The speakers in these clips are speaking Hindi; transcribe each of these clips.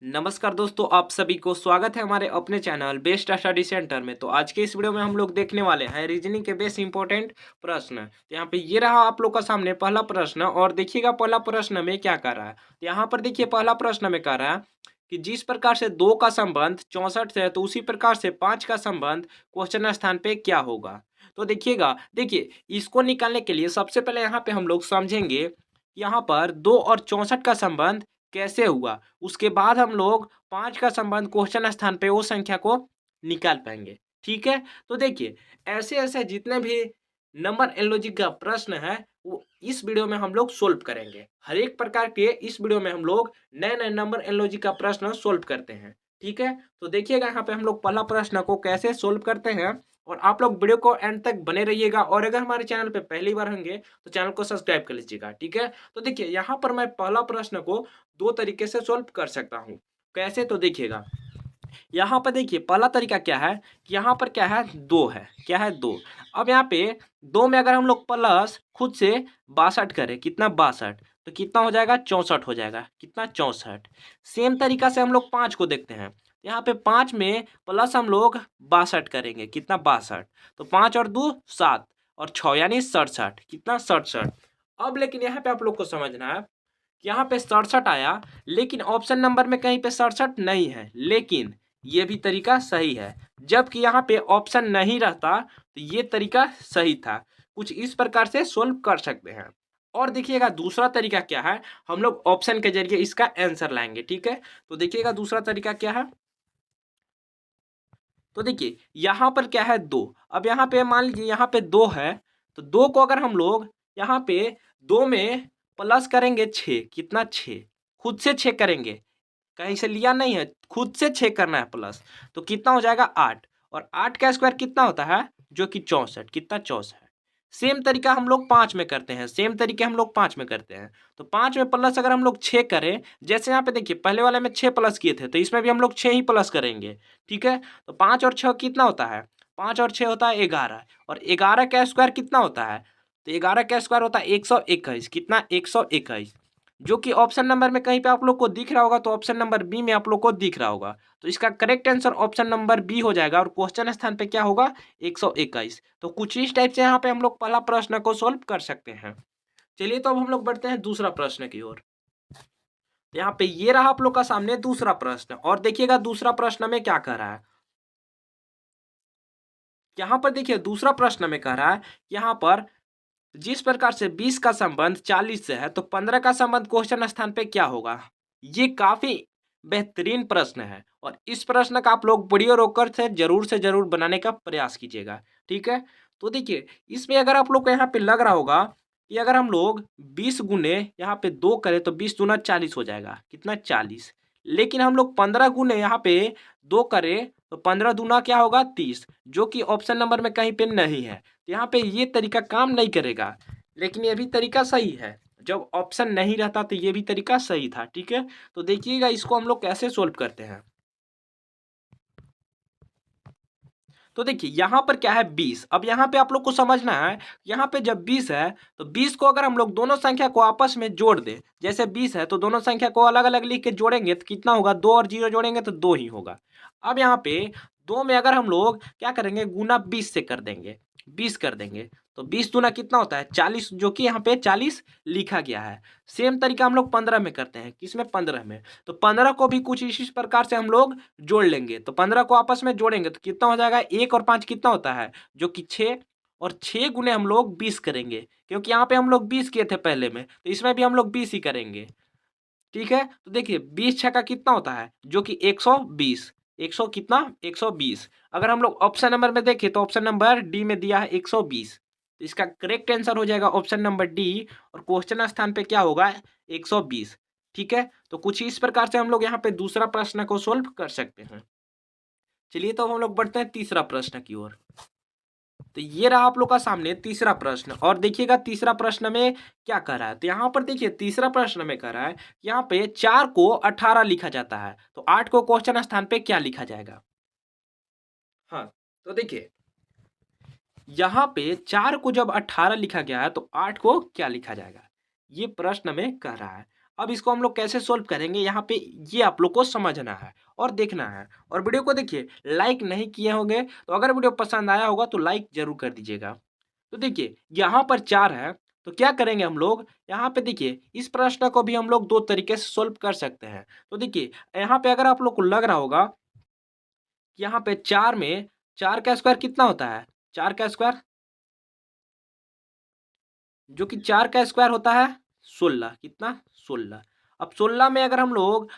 नमस्कार दोस्तों, आप सभी को स्वागत है हमारे अपने चैनल बेस्ट स्टडी सेंटर में। तो आज के इस वीडियो में हम लोग देखने वाले हैं रीजनिंग के बेस्ट इंपॉर्टेंट प्रश्न। तो यहाँ पे ये रहा आप लोग का सामने पहला प्रश्न और देखिएगा पहला प्रश्न में क्या कर रहा है। तो यहाँ पर देखिए पहला प्रश्न में कह रहा है कि जिस प्रकार से 2 का संबंध 64 से है तो उसी प्रकार से 5 का संबंध क्वेश्चन स्थान पे क्या होगा। तो देखिएगा, देखिए इसको निकालने के लिए सबसे पहले यहाँ पे हम लोग समझेंगे यहाँ पर 2 और 64 का संबंध कैसे हुआ। उसके बाद हम लोग 5 का संबंध क्वेश्चन स्थान पे वो संख्या को निकाल पाएंगे। ठीक है, तो देखिए ऐसे ऐसे जितने भी नंबर एलॉजी का प्रश्न है वो इस वीडियो में हम लोग सोल्व करेंगे। हर एक प्रकार के इस वीडियो में हम लोग नए नए नंबर एलॉजी का प्रश्न सोल्व करते हैं। ठीक है, तो देखिएगा यहाँ पे हम लोग पहला प्रश्न को कैसे सोल्व करते हैं और आप लोग वीडियो को एंड तक बने रहिएगा। और अगर हमारे चैनल पे पहली बार होंगे तो चैनल को सब्सक्राइब कर लीजिएगा। ठीक है, तो देखिए यहाँ पर मैं पहला प्रश्न को दो तरीके से सोल्व कर सकता हूँ। कैसे, तो देखिएगा यहाँ पर देखिए पहला तरीका क्या है कि यहाँ पर क्या है, 2 है। क्या है, 2। अब यहाँ पे 2 में अगर हम लोग प्लस खुद से 62 करें, कितना 62, तो कितना हो जाएगा 64 हो जाएगा। कितना 64। सेम तरीका से हम लोग 5 को देखते हैं। यहाँ पे 5 में प्लस हम लोग 62 करेंगे, कितना 62, तो 5 और 2 7 और 6 यानी 67, कितना 67। अब लेकिन यहाँ पे आप लोग को समझना है, यहाँ पे 67 आया लेकिन ऑप्शन नंबर में कहीं पे 67 नहीं है, लेकिन ये भी तरीका सही है। जबकि यहाँ पे ऑप्शन नहीं रहता तो ये तरीका सही था। कुछ इस प्रकार से सोल्व कर सकते हैं। और देखिएगा दूसरा तरीका क्या है, हम लोग ऑप्शन के जरिए इसका आंसर लाएंगे। ठीक है, तो देखिएगा दूसरा तरीका क्या है। तो देखिए यहाँ पर क्या है, 2। अब यहाँ पे मान लीजिए यहाँ पे 2 है, तो 2 को अगर हम लोग यहाँ पे 2 में प्लस करेंगे 6, कितना 6, खुद से 6 करेंगे, कहीं से लिया नहीं है, खुद से 6 करना है प्लस, तो कितना हो जाएगा 8। और 8 का स्क्वायर कितना होता है, जो कि 64, कितना 64। सेम तरीका हम लोग 5 में करते हैं। सेम तरीके हम लोग 5 में करते हैं। तो 5 में प्लस अगर हम लोग 6 करें, जैसे यहाँ पे देखिए पहले वाले में 6 प्लस किए थे तो इसमें भी हम लोग 6 ही प्लस करेंगे। ठीक है, तो 5 और 6 कितना होता है, 5 और 6 होता है 11, और 11 का स्क्वायर कितना होता है, तो 11 का स्क्वायर होता है 121, कितना 121, जो कि ऑप्शन नंबर में कहीं पे आप लोग को दिख रहा होगा, तो ऑप्शन नंबर बी में आप लोग को दिख रहा होगा। तो इसका correct answer option number B हो जाएगा और क्वेश्चन स्थान पे क्या होगा, 121। तो कुछ इस टाइप से यहाँ पे हम लोग पहला प्रश्न को सोल्व कर सकते हैं। चलिए तो अब हम लोग बढ़ते हैं दूसरा प्रश्न की ओर। यहाँ पे ये रहा आप लोग का सामने दूसरा प्रश्न, और देखिएगा दूसरा प्रश्न में क्या कह रहा है। यहाँ पर देखिए दूसरा प्रश्न में कह रहा है, यहाँ पर जिस प्रकार से 20 का संबंध 40 से है तो 15 का संबंध क्वेश्चन स्थान पे क्या होगा। ये काफी बेहतरीन प्रश्न है और इस प्रश्न का आप लोग वीडियो रोककर से जरूर बनाने का प्रयास कीजिएगा। ठीक है, तो देखिए इसमें अगर आप लोग को यहाँ पे लग रहा होगा कि अगर हम लोग 20 गुने यहाँ पे 2 करें तो 20 दूना 40 हो जाएगा, कितना 40। लेकिन हम लोग 15 गुने यहाँ पे 2 करें तो 15 दूना क्या होगा 30, जो कि ऑप्शन नंबर में कहीं पे नहीं है। तो यहाँ पे ये तरीका काम नहीं करेगा, लेकिन ये भी तरीका सही है। जब ऑप्शन नहीं रहता तो ये भी तरीका सही था। ठीक है, तो देखिएगा इसको हम लोग कैसे सोल्व करते हैं। तो देखिए यहाँ पर क्या है 20। अब यहाँ पे आप लोग को समझना है, यहाँ पे जब 20 है तो 20 को अगर हम लोग दोनों संख्या को आपस में जोड़ दें, जैसे 20 है तो दोनों संख्या को अलग अलग लिख के जोड़ेंगे तो कितना होगा, 2 और 0 जोड़ेंगे तो 2 ही होगा। अब यहाँ पे 2 में अगर हम लोग क्या करेंगे, गुना 20 से कर देंगे, 20 कर देंगे तो 20 दूना कितना होता है 40, जो कि यहाँ पे 40 लिखा गया है। सेम तरीका हम लोग 15 में करते हैं, किसमें 15 में, तो 15 को भी कुछ इसी प्रकार से हम लोग जोड़ लेंगे। तो 15 को आपस में जोड़ेंगे तो कितना हो जाएगा, 1 और 5 कितना होता है, जो कि 6, और 6 गुने हम लोग 20 करेंगे, क्योंकि यहाँ पे हम लोग 20 किए थे पहले में, तो इसमें भी हम लोग 20 ही करेंगे। ठीक है, तो देखिए 20 छक्का कितना होता है, जो कि 120, 100 कितना 120। अगर हम लोग ऑप्शन नंबर में देखें तो ऑप्शन नंबर डी में दिया है 120, तो इसका करेक्ट आंसर हो जाएगा ऑप्शन नंबर डी, और क्वेश्चन स्थान पे क्या होगा 120। ठीक है, तो कुछ इस प्रकार से हम लोग यहाँ पे दूसरा प्रश्न को सोल्व कर सकते हैं। चलिए तो हम लोग बढ़ते हैं तीसरा प्रश्न की ओर। तो ये रहा आप लोग का सामने तीसरा प्रश्न, और देखिएगा तीसरा प्रश्न में क्या कर रहा है। तो यहाँ पर देखिए तीसरा प्रश्न में कर रहा है, यहाँ पे 4 को 18 लिखा जाता है तो 8 को क्वेश्चन स्थान पे क्या लिखा जाएगा। हाँ, तो देखिए यहाँ पे 4 को जब 18 लिखा गया है तो 8 को क्या लिखा जाएगा, ये प्रश्न में कह रहा है। अब इसको हम लोग कैसे सोल्व करेंगे यहाँ पे, ये आप लोग को समझना है और देखना है। और वीडियो को देखिए, लाइक नहीं किए होंगे तो अगर वीडियो पसंद आया होगा तो लाइक जरूर कर दीजिएगा। तो देखिए यहाँ पर 4 है, तो क्या करेंगे हम लोग, यहाँ पे देखिए इस प्रश्न को भी हम लोग 2 तरीके से सोल्व कर सकते हैं। तो देखिए यहाँ पे अगर आप लोग को लग रहा होगा कि यहाँ पे 4 में 4 का स्क्वायर कितना होता है? 4 का स्क्वायर, जो कि 4 का स्क्वायर होता है 16, कितना? 16। अब 16 में अगर हम लोग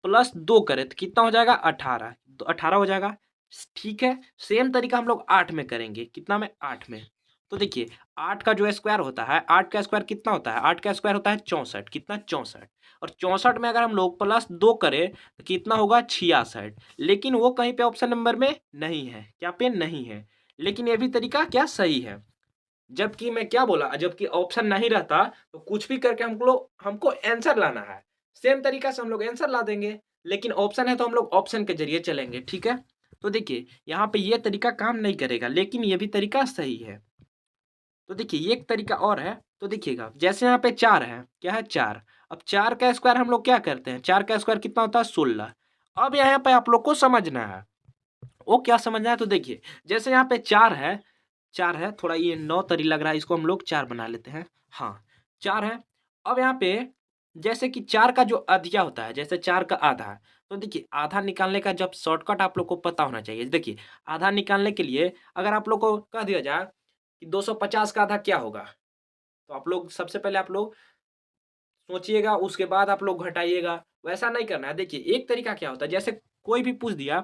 प्लस 2 करें तो कितना हो जाएगा? 18, तो 18 हो जाएगा। ठीक है, सेम तरीका हम लोग 8 में करेंगे, कितना में? 8 में। तो देखिए 8 का जो स्क्वायर होता है, 8 का स्क्वायर कितना होता है? 8 का स्क्वायर होता है 64, कितना? 64। और 64 में अगर हम लोग प्लस 2 करें तो कितना होगा? 66। लेकिन वो कहीं पे ऑप्शन नंबर में नहीं है, क्या पे नहीं है। लेकिन ये भी तरीका क्या सही है, जबकि मैं क्या बोला, जबकि ऑप्शन नहीं रहता तो कुछ भी करके हमको आंसर लाना है। सेम तरीका से हम लोग आंसर ला देंगे, लेकिन ऑप्शन है तो हम लोग ऑप्शन के जरिए चलेंगे, ठीक है। तो देखिए यहाँ पे ये तरीका काम नहीं करेगा, लेकिन ये भी तरीका सही है। तो देखिए ये एक तरीका और है, तो देखिएगा जैसे यहाँ पे 4 है, क्या है? 4। अब 4 का स्क्वायर हम लोग क्या करते हैं? 4 का स्क्वायर कितना होता है? 16। अब यहाँ पे आप लोग को समझना है, वो क्या समझना है, तो देखिए जैसे यहाँ पे 4 है, 4 है, थोड़ा ये 9 तरी लग रहा है, इसको हम लोग 4 बना लेते हैं। हाँ, 4 है। अब यहाँ पे जैसे कि 4 का जो अधिया होता है, जैसे 4 का आधा है, तो देखिए आधा निकालने का जब शॉर्टकट आप लोग को पता होना चाहिए। देखिए आधा निकालने के लिए अगर आप लोग को कह दिया जाए कि 250 का आधा क्या होगा, तो आप लोग सबसे पहले आप लोग सोचिएगा, उसके बाद आप लोग घटाइएगा। वैसा नहीं करना है। देखिए एक तरीका क्या होता है, जैसे कोई भी पूछ दिया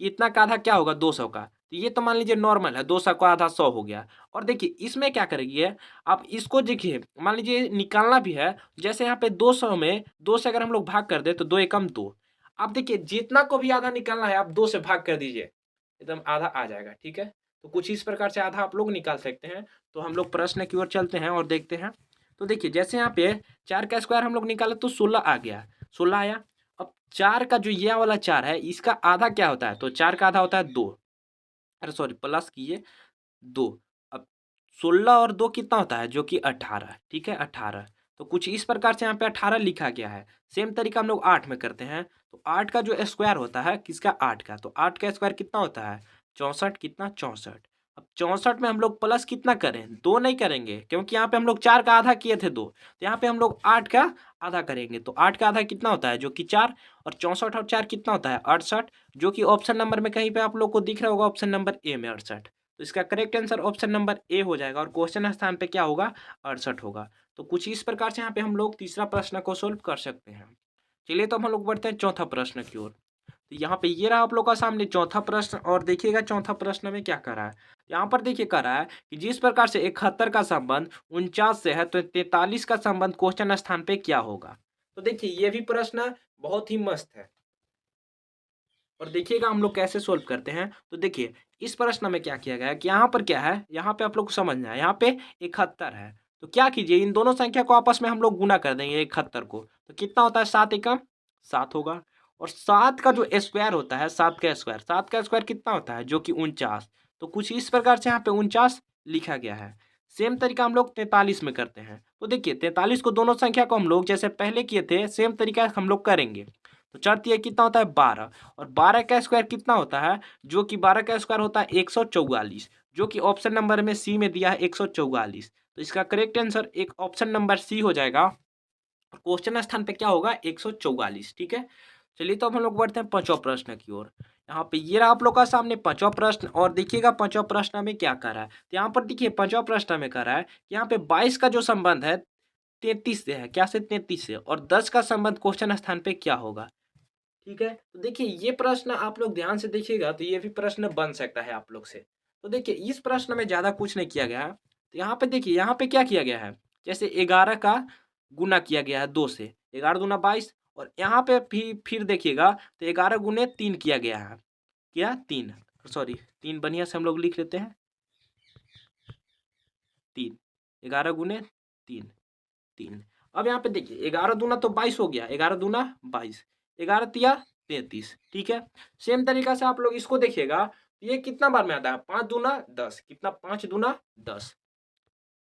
कि इतना का आधा क्या होगा? 200 का। तो ये तो मान लीजिए नॉर्मल है, 200 का आधा 100 हो गया। और देखिए इसमें क्या करेंगे, आप इसको देखिए मान लीजिए निकालना भी है, जैसे यहाँ पे 200 में 2 से अगर हम लोग भाग कर दें तो 2 एकम 2। अब देखिए जितना को भी आधा निकालना है आप 2 से भाग कर दीजिए, एकदम आधा आ जाएगा, ठीक है। तो कुछ इस प्रकार से आधा आप लोग निकाल सकते हैं। तो हम लोग प्रश्न की ओर चलते हैं और देखते हैं। तो देखिए जैसे यहाँ पे 4 का स्क्वायर हम लोग निकाले तो 16 आ गया, 16 आया। अब 4 का जो ये वाला 4 है, इसका आधा क्या होता है? तो 4 का आधा होता है 2, अरे सॉरी प्लस कीजिए 2। अब 16 और 2 कितना होता है? जो कि 18, ठीक है 18। तो कुछ इस प्रकार से यहाँ पे 18 लिखा गया है। सेम तरीका हम लोग 8 में करते हैं। तो 8 का जो स्क्वायर होता है, किसका? 8 का। तो 8 का स्क्वायर कितना होता है? 64, कितना? 64। अब 64 में हम लोग प्लस कितना करें? 2 नहीं करेंगे, क्योंकि यहाँ पे हम लोग 4 का आधा किए थे 2। तो यहाँ पे हम लोग 8 का आधा करेंगे। तो 8 का आधा कितना होता है? जो कि 4। और 64 और 4 कितना होता है? 68, जो कि ऑप्शन नंबर में कहीं पे आप लोग को दिख रहा होगा, ऑप्शन नंबर ए में 68। तो इसका correct answer option number A हो जाएगा और क्वेश्चन स्थान पे क्या होगा? 68 होगा। तो कुछ इस प्रकार से यहाँ पे हम लोग तीसरा प्रश्न को सोल्व कर सकते हैं। चलिए तो हम लोग बढ़ते हैं चौथा प्रश्न की ओर। तो यहाँ पे ये रहा आप लोग का सामने चौथा प्रश्न, और देखिएगा चौथा प्रश्न में क्या कर रहा है। यहाँ पर देखिए कर रहा है कि जिस प्रकार से 71 का संबंध 49 से है, तो 43 का संबंध क्वेश्चन स्थान पे क्या होगा। तो देखिए ये भी प्रश्न बहुत ही मस्त है, और देखिएगा हम लोग कैसे सोल्व करते हैं। तो देखिए इस प्रश्न में क्या किया गया है कि यहाँ पर क्या है, यहाँ पे आप लोग को समझना है, यहाँ पे 71 है। तो क्या कीजिए, इन दोनों संख्या को आपस में हम लोग गुना कर देंगे 71 को। तो कितना होता है? 7 एकम 7 होगा। और 7 का जो स्क्वायर होता है, 7 का स्क्वायर कितना होता है? जो कि 49। तो कुछ इस प्रकार से यहाँ पे 49 लिखा गया है। सेम तरीका हम लोग 43 में करते हैं। तो देखिए 43 को दोनों संख्या को हम लोग जैसे पहले किए थे, सेम तरीका हम लोग करेंगे। तो 4 तिया कितना होता है? 12। और 12 का स्क्वायर कितना होता है? जो कि 12 का स्क्वायर होता है 144, जो कि ऑप्शन नंबर में सी में दिया है 144। तो इसका करेक्ट आंसर एक ऑप्शन नंबर सी हो जाएगा। क्वेश्चन स्थान पे क्या होगा? 144, ठीक है। चलिए तो अब हम लोग बढ़ते हैं पांचवा प्रश्न की ओर। यहाँ पे ये रहा आप लोग का सामने पांचवा प्रश्न, और देखिएगा पांचवा प्रश्न में क्या कर रहा है। तो यहाँ पर देखिए पांचवा प्रश्न में कर रहा है कि यहाँ पे 22 का जो संबंध है 33 से है, क्या से? 33 से। और 10 का संबंध क्वेश्चन स्थान पे क्या होगा, ठीक है। तो देखिए ये प्रश्न आप लोग ध्यान से देखिएगा तो ये भी प्रश्न बन सकता है आप लोग से। तो देखिए इस प्रश्न में ज़्यादा कुछ नहीं किया गया है। तो यहाँ पे देखिए, यहाँ पे क्या किया गया है, जैसे 11 का गुना किया गया है 2 से, 11 दूना 22। और यहाँ पे भी फिर देखिएगा तो 11 गुने 3 किया गया है, क्या? 3, सॉरी 3 बढ़िया से हम लोग लिख लेते हैं, 3, 11 गुने 3, 3। अब यहाँ पे देखिए 11 दूना तो 22 हो गया, 11 दूना 22, 11 तिया 33, ठीक है। सेम तरीका से आप लोग इसको देखिएगा, ये कितना बार में आता है? 5 दूना 10, कितना? 5 दूना 10।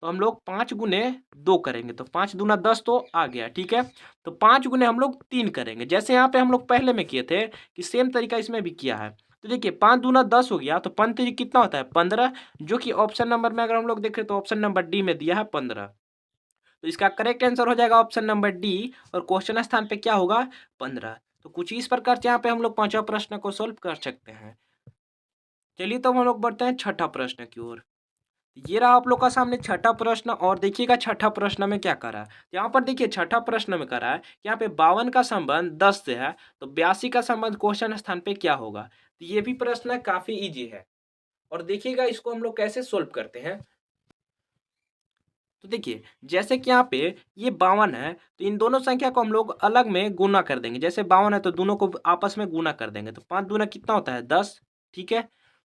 तो हम लोग 5 गुने 2 करेंगे, तो 5 दूना 10 तो आ गया, ठीक है। तो 5 गुने हम लोग 3 करेंगे, जैसे यहाँ पे हम लोग पहले में किए थे कि सेम तरीका इसमें भी किया है। तो देखिए 5 दूना 10 हो गया, तो 5 तिरी कितना होता है 15, जो कि ऑप्शन नंबर में अगर हम लोग देखें तो ऑप्शन नंबर डी में दिया है 15। तो इसका करेक्ट आंसर हो जाएगा ऑप्शन नंबर डी, और क्वेश्चन स्थान पे क्या होगा 15। तो कुछ इस प्रकार से यहाँ पे हम लोग पांचवा प्रश्न को सोल्व कर सकते हैं। चलिए तो हम लोग बढ़ते हैं छठा प्रश्न की ओर। ये रहा आप लोग का सामने छठा प्रश्न, और देखिएगा छठा प्रश्न में क्या करा है। यहाँ पर देखिए छठा प्रश्न में करा है कि यहाँ पे 52 का संबंध 10 से है, तो 82 का संबंध क्वेश्चन स्थान पे क्या होगा। तो ये भी प्रश्न काफी इजी है, और देखिएगा इसको हम लोग कैसे सोल्व करते हैं। तो देखिए जैसे कि यहाँ पे ये 52 है, तो इन दोनों संख्या को हम लोग अलग में गुना कर देंगे। जैसे 52 है तो दोनों को आपस में गुना कर देंगे, तो 5 दूना कितना होता है 10, ठीक है।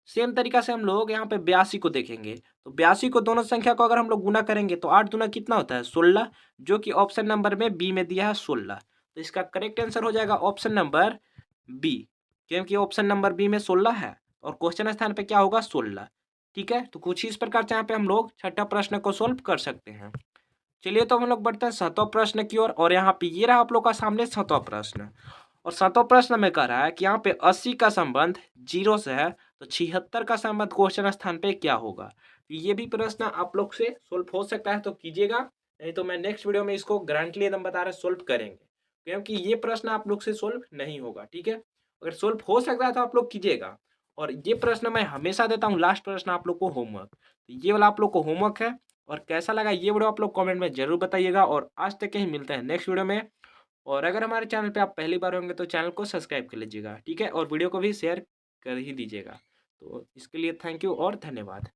सेम तरीका से हम लोग यहाँ पे 82 को देखेंगे, तो 82 को दोनों संख्या को अगर हम लोग गुना करेंगे तो 8 दूना कितना होता है 16, जो कि ऑप्शन नंबर में बी में दिया है 16। तो इसका करेक्ट आंसर हो जाएगा ऑप्शन नंबर बी, क्योंकि ऑप्शन नंबर बी में 16 है और क्वेश्चन स्थान पे क्या होगा 16, ठीक है। तो कुछ इस प्रकार से यहाँ पे हम लोग छठा प्रश्न को सोल्व कर सकते हैं। चलिए तो हम लोग बढ़ते हैं सातवां प्रश्न की ओर, और यहाँ पे ये रहा आप लोग का सामने सातवां प्रश्न। और सातवां प्रश्न में कह रहा है कि यहाँ पे 80 का संबंध 0 से है, तो 76 का संबंध क्वेश्चन स्थान पे क्या होगा। तो ये भी प्रश्न आप लोग से सोल्व हो सकता है, तो कीजिएगा, नहीं तो मैं नेक्स्ट वीडियो में इसको गारंटी एकदम बता रहा सोल्व करेंगे, क्योंकि ये प्रश्न आप लोग से सोल्व नहीं होगा, ठीक है। अगर सोल्व हो सकता है तो आप लोग कीजिएगा। और ये प्रश्न मैं हमेशा देता हूँ लास्ट प्रश्न आप लोग को होमवर्क, तो ये वाला आप लोग को होमवर्क है। और कैसा लगा ये वीडियो आप लोग कमेंट में जरूर बताइएगा, और आज तक ही मिलते हैं नेक्स्ट वीडियो में। और अगर हमारे चैनल पे आप पहली बार होंगे तो चैनल को सब्सक्राइब कर लीजिएगा, ठीक है, और वीडियो को भी शेयर कर ही दीजिएगा। तो इसके लिए थैंक यू और धन्यवाद।